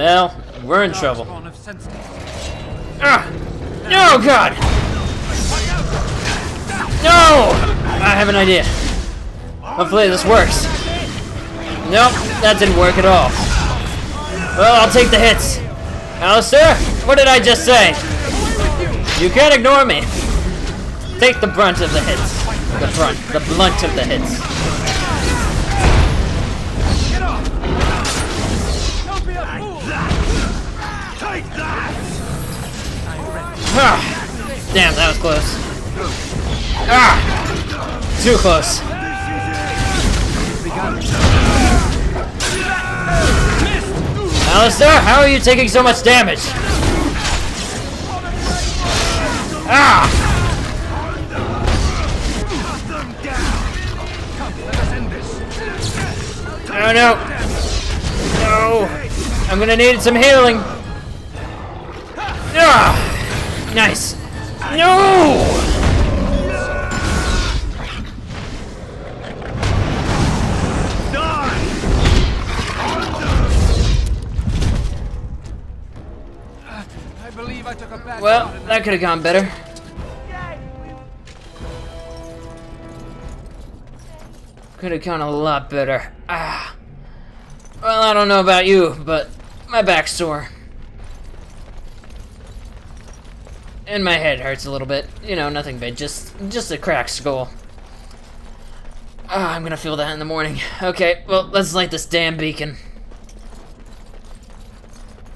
hell? We're in trouble. Ah! No, God! No! I have an idea. Hopefully this works. Nope, that didn't work at all. Well, I'll take the hits. Alistair, what did I just say? You can't ignore me. Take the brunt of the hits. The blunt of the hits. Ah, damn, that was close. Ah, too close. Alistair, how are you taking so much damage? Ah! Oh no! No! I'm gonna need some healing. Ah! Nice. No! Well, that could have gone better. Could have gone a lot better. Ah. Well, I don't know about you, but my back's sore. And my head hurts a little bit. You know, nothing big, just a cracked skull. Ah, I'm gonna feel that in the morning. Okay, well, let's light this damn beacon.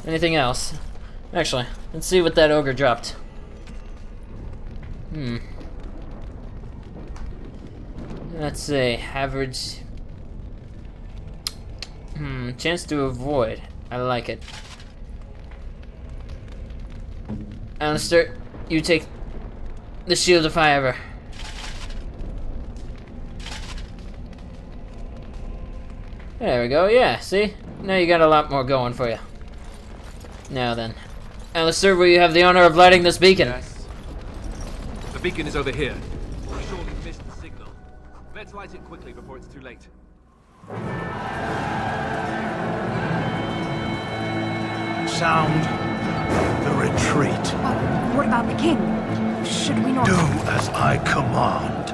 Anything else? Actually, let's see what that ogre dropped. Let's see, average... chance to avoid. I like it. Alistair, you take the shield if I ever. There we go, yeah, see? Now you got a lot more going for you. Now then. Alistair, will you have the honor of lighting this beacon? Yes. The beacon is over here. We surely missed the signal. Let's light it quickly before it's too late. Sound the retreat. What about the king? Should we not... Do as I command.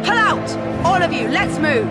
Pull out! All of you, let's move!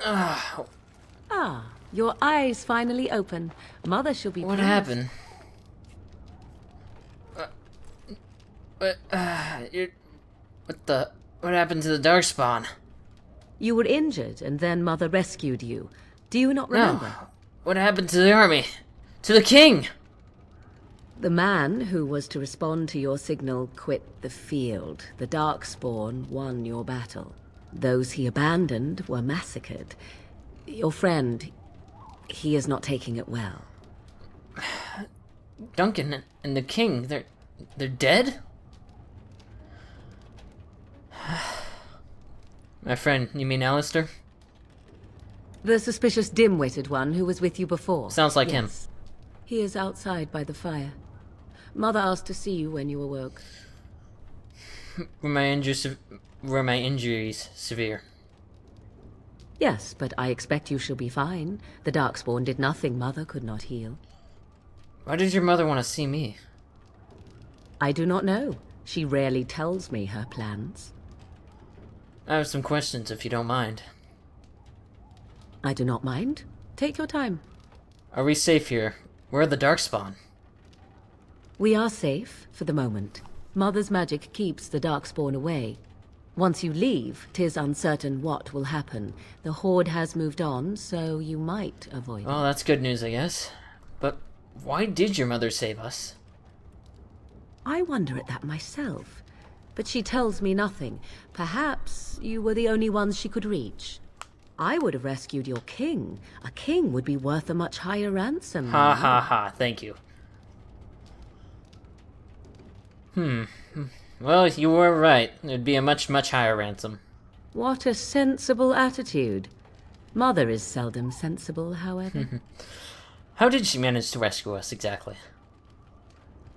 Ah, Ah, your eyes finally open. Mother shall be what pleased. happened? What happened to the Darkspawn? You were injured, and then Mother rescued you. Do you not remember? No. What happened to the army? To the king? The man who was to respond to your signal quit the field. The Darkspawn won your battle. Those he abandoned were massacred. Your friend, he is not taking it well. Duncan and the king, they're dead? My friend, you mean Alistair? The suspicious dim-witted one who was with you before. Sounds like him. Yes. He is outside by the fire. Mother asked to see you when you awoke. Were my injuries severe? Yes, but I expect you shall be fine. The Darkspawn did nothing Mother could not heal. Why did your mother want to see me? I do not know. She rarely tells me her plans. I have some questions, if you don't mind. I do not mind. Take your time. Are we safe here? Where are the Darkspawn? We are safe, for the moment. Mother's magic keeps the Darkspawn away. Once you leave, 'tis uncertain what will happen. The Horde has moved on, so you might avoid Well, that's good news, I guess. But why did your mother save us? I wonder at that myself. But she tells me nothing. Perhaps you were the only ones she could reach. I would have rescued your king. A king would be worth a much higher ransom. Ha ha ha, thank you. Well, you were right. It'd be a much higher ransom. What a sensible attitude. Mother is seldom sensible, however. How did she manage to rescue us, exactly?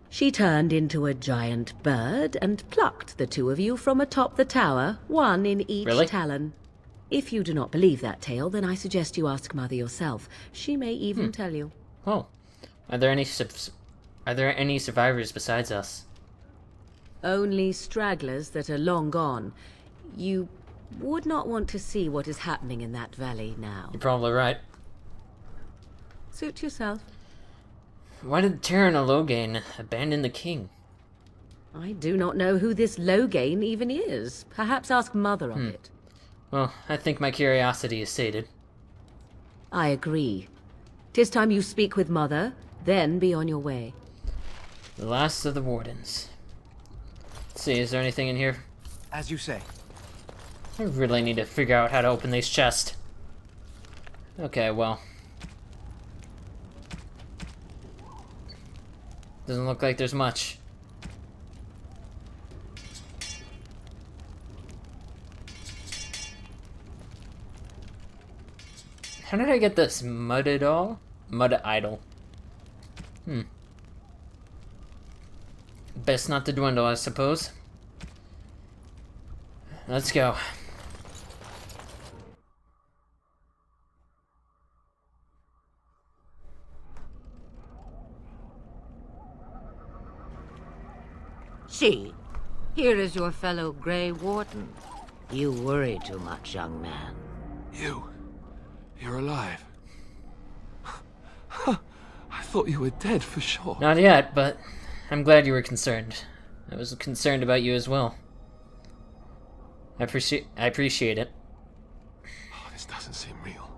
She turned into a giant bird and plucked the two of you from atop the tower, one in each Really? talon. If you do not believe that tale, then I suggest you ask Mother yourself. She may even tell you. Oh, are there any survivors besides us? Only stragglers that are long gone. You would not want to see what is happening in that valley now. You're probably right. Suit yourself. Why did Terran and Loghain abandon the king? I do not know who this Loghain even is. Perhaps ask Mother of it. Well, I think my curiosity is sated. I agree. 'Tis time you speak with Mother, then be on your way. The last of the Wardens. Let's see, is there anything in here? As you say. I really need to figure out how to open these chests. Okay, well. Doesn't look like there's much. How did I get this mud idol? Mud idol. Best not to dwindle, I suppose. Let's go. See, here is your fellow Grey Warden. You worry too much, young man. You're alive. I thought you were dead for sure. Not yet, but I'm glad you were concerned. I was concerned about you as well. I appreciate it. Oh, this doesn't seem real.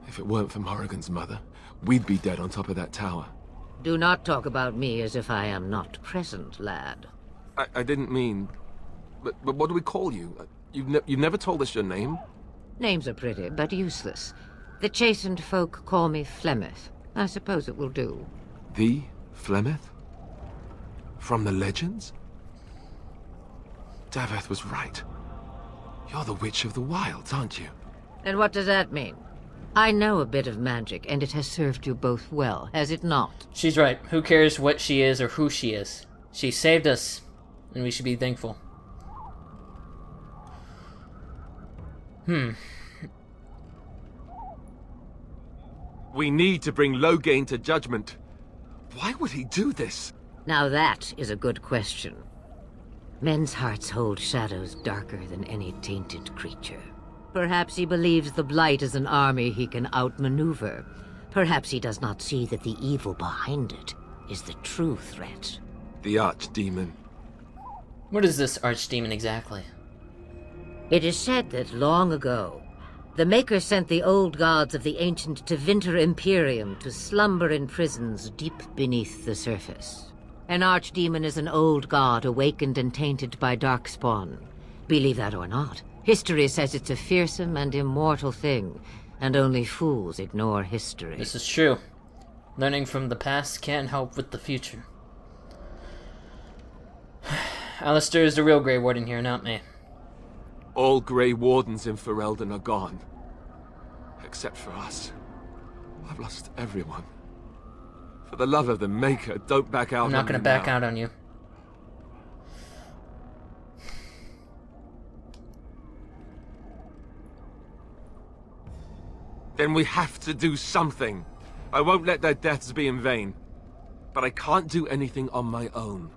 If it weren't for Morrigan's mother, we'd be dead on top of that tower. Do not talk about me as if I am not present, lad. I didn't mean... But what do we call you? You've never told us your name? Names are pretty, but useless. The chastened folk call me Flemeth. I suppose it will do. The Flemeth? From the legends? Daveth was right. You're the Witch of the Wilds, aren't you? And what does that mean? I know a bit of magic, and it has served you both well, has it not? She's right. Who cares what she is or who she is? She saved us, and we should be thankful. We need to bring Loghain to judgment. Why would he do this? Now that is a good question. Men's hearts hold shadows darker than any tainted creature. Perhaps he believes the Blight is an army he can outmaneuver. Perhaps he does not see that the evil behind it is the true threat. The Archdemon. What is this archdemon exactly? It is said that long ago, the Maker sent the old gods of the ancient Tevinter Imperium to slumber in prisons deep beneath the surface. An archdemon is an old god awakened and tainted by darkspawn. Believe that or not, history says it's a fearsome and immortal thing, and only fools ignore history. This is true. Learning from the past can't help with the future. Alistair is the real Grey Warden here, not me. All Grey Wardens in Ferelden are gone. Except for us. I've lost everyone. For the love of the Maker, don't back out on me. I'm not gonna back out on you. Then we have to do something. I won't let their deaths be in vain. But I can't do anything on my own.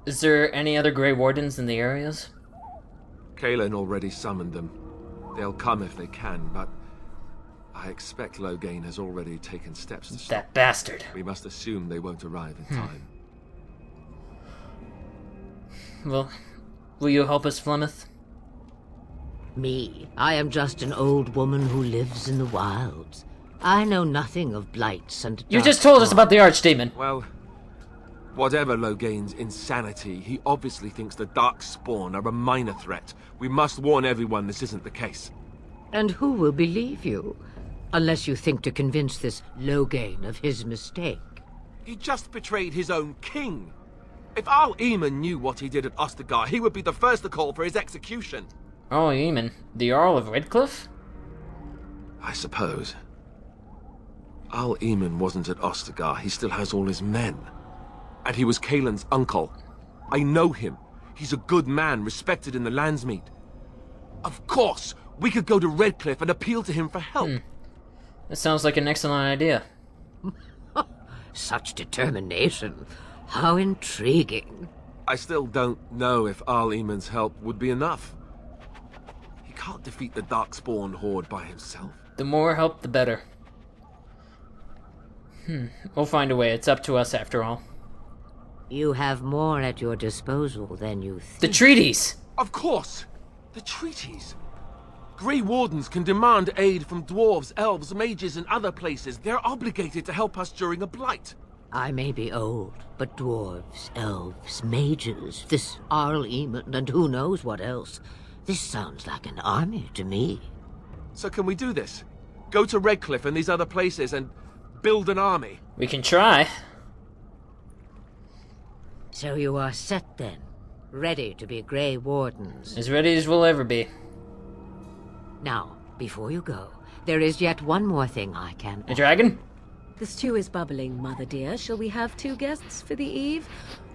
Is there any other Grey Wardens in the areas? Kaelin already summoned them. They'll come if they can, but I expect Loghain has already taken steps to stop. That bastard. We must assume they won't arrive in time. Well, will you help us, Flemeth? Me? I am just an old woman who lives in the wilds. I know nothing of blights and You just told us darkspawn. about the Archdemon. Well, whatever Loghain's insanity, he obviously thinks the Darkspawn are a minor threat. We must warn everyone this isn't the case. And who will believe you? Unless you think to convince this Loghain of his mistake. He just betrayed his own king. If Al Eamon knew what he did at Ostagar, he would be the first to call for his execution. Oh, Eamon, the Earl of Redcliffe? I suppose. Al Eamon wasn't at Ostagar. He still has all his men. And he was Kaelin's uncle. I know him. He's a good man, respected in the Landsmeet. Of course, we could go to Redcliffe and appeal to him for help. That sounds like an excellent idea. Such determination. How intriguing. I still don't know if Al Eamon's help would be enough. He can't defeat the Darkspawn horde by himself. The more help, the better. We'll find a way. It's up to us, after all. You have more at your disposal than you think. The treaties! Of course! The treaties! Grey Wardens can demand aid from dwarves, elves, mages, and other places. They're obligated to help us during a blight. I may be old, but dwarves, elves, mages, this Arl Eamon, and who knows what else. This sounds like an army to me. So can we do this? Go to Redcliffe and these other places and build an army? We can try. So you are set then, ready to be Grey Wardens. As ready as we'll ever be. Now, before you go, there is yet one more thing I can... A dragon? The stew is bubbling, Mother dear. Shall we have 2 guests for the eve,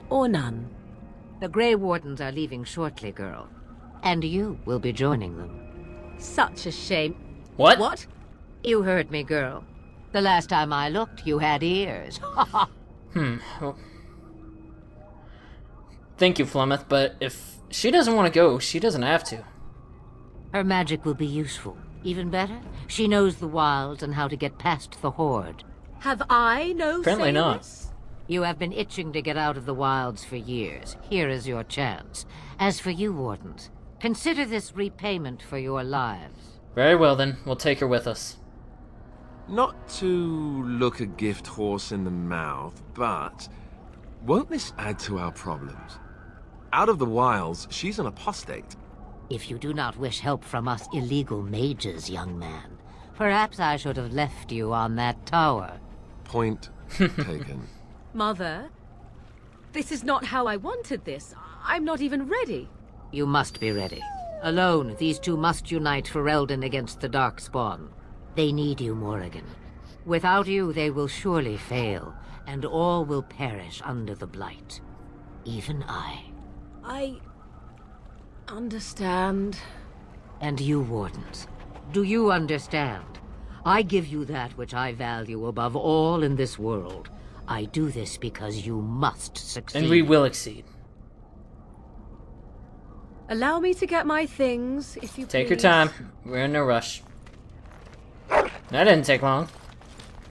or none? The Grey Wardens are leaving shortly, girl. And you will be joining them. Such a shame. What? What? You heard me, girl. The last time I looked, you had ears. Well, thank you, Flemeth, but if she doesn't want to go, she doesn't have to. Her magic will be useful. Even better, she knows the wilds and how to get past the horde. Have I no Apparently say in not. this? You have been itching to get out of the wilds for years. Here is your chance. As for you, Wardens, consider this repayment for your lives. Very well then, we'll take her with us. Not to look a gift horse in the mouth, but won't this add to our problems? Out of the wilds, she's an apostate. If you do not wish help from us illegal mages, young man, perhaps I should have left you on that tower. Point taken. Mother, this is not how I wanted this. I'm not even ready. You must be ready. Alone, these two must unite Ferelden against the Darkspawn. They need you, Morrigan. Without you, they will surely fail, and all will perish under the Blight. Even I. I understand. And you, Wardens, do you understand? I give you that which I value above all in this world. I do this because you must succeed. And we will exceed. Allow me to get my things, if you Take your please. time. We're in no rush. That didn't take long.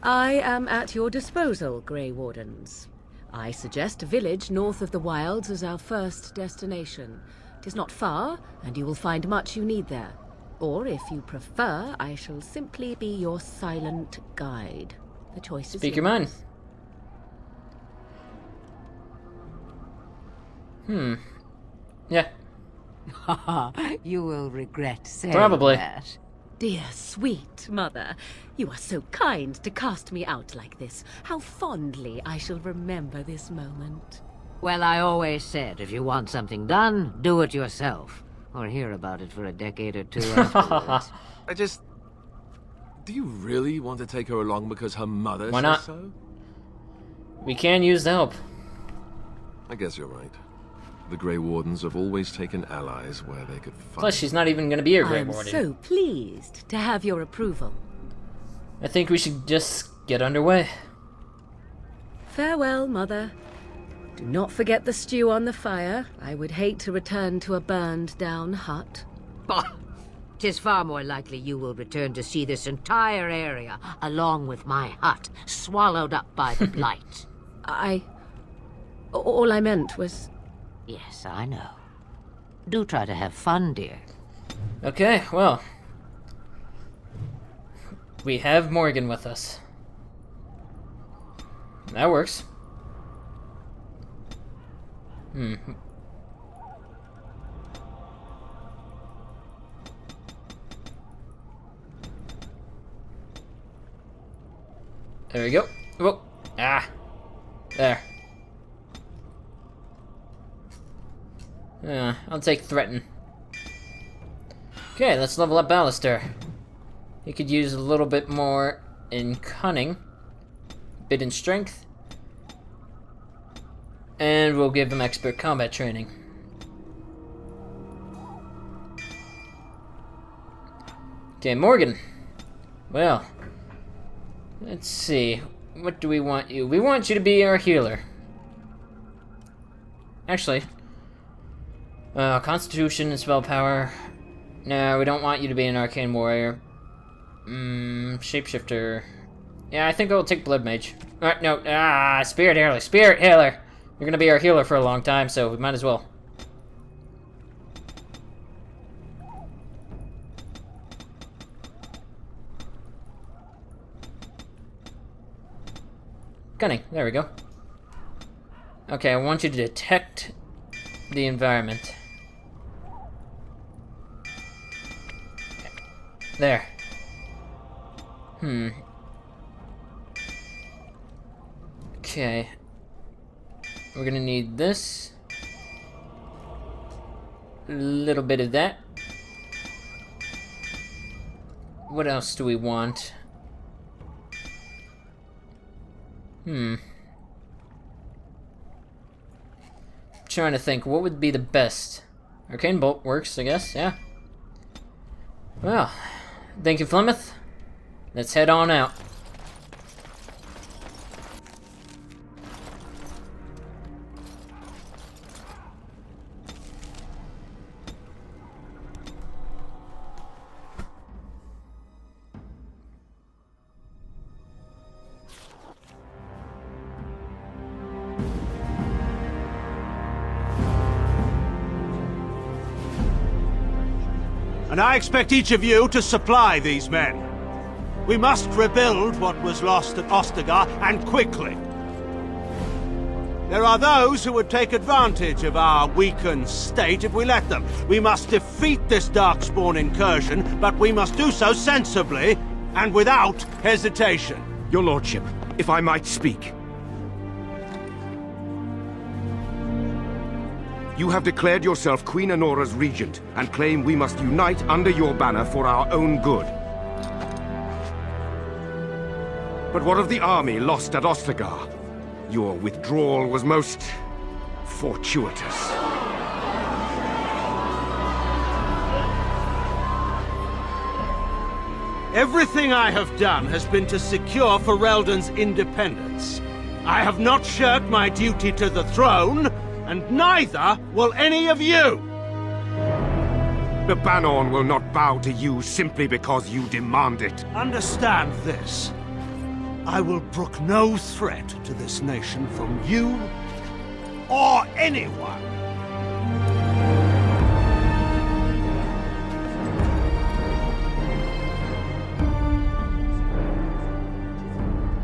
I am at your disposal, Grey Wardens. I suggest a village north of the wilds as our first destination. It is not far, and you will find much you need there. Or, if you prefer, I shall simply be your silent guide. The choice is Speak your yours. mind. Yeah. You will regret saying Probably. that. Dear sweet mother, you are so kind to cast me out like this. How fondly I shall remember this moment. Well, I always said, if you want something done, do it yourself. Or hear about it for a decade or two afterwards. Do you really want to take her along because her mother Why says not? so? We can use the help. I guess you're right. The Grey Wardens have always taken allies where they could find. Plus, she's not even going to be a Grey I'm Warden. so pleased to have your approval. I think we should just get underway. Farewell, mother. Do not forget the stew on the fire. I would hate to return to a burned-down hut. Bah! 'Tis far more likely you will return to see this entire area, along with my hut, swallowed up by the blight. All I meant was... Yes, I know. Do try to have fun, dear. Okay, well. We have Morgan with us. That works. There we go. Whoa. Ah. There. I'll take threaten. Okay, let's level up Alistair. He could use a little bit more in cunning, a bit in strength, and we'll give him expert combat training. Okay, Morgan. Well, let's see. What do we want you? We want you to be our healer. Actually, Constitution and spell power. No, we don't want you to be an arcane warrior. Shapeshifter. Yeah, I think I'll take Blood Mage. No, Spirit Healer. Spirit Healer! You're gonna be our healer for a long time, so we might as well. Cunning, there we go. Okay, I want you to detect the environment. There. Okay. We're gonna need this. A little bit of that. What else do we want? Trying to think, what would be the best? Arcane Bolt works, I guess, yeah. Well, thank you, Flemeth. Let's head on out. And I expect each of you to supply these men. We must rebuild what was lost at Ostagar, and quickly. There are those who would take advantage of our weakened state if we let them. We must defeat this Darkspawn incursion, but we must do so sensibly and without hesitation. Your Lordship, if I might speak. You have declared yourself Queen Honora's regent, and claim we must unite under your banner for our own good. But what of the army lost at Ostagar? Your withdrawal was most fortuitous. Everything I have done has been to secure Ferelden's independence. I have not shirked my duty to the throne, and neither will any of you! The Banorn will not bow to you simply because you demand it. Understand this. I will brook no threat to this nation from you or anyone.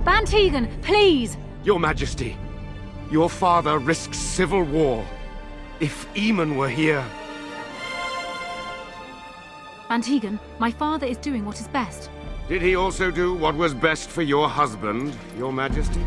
Van Tegan, please! Your Majesty, your father risks civil war. If Eamon were here... Van Tegan, my father is doing what is best. Did he also do what was best for your husband, your Majesty?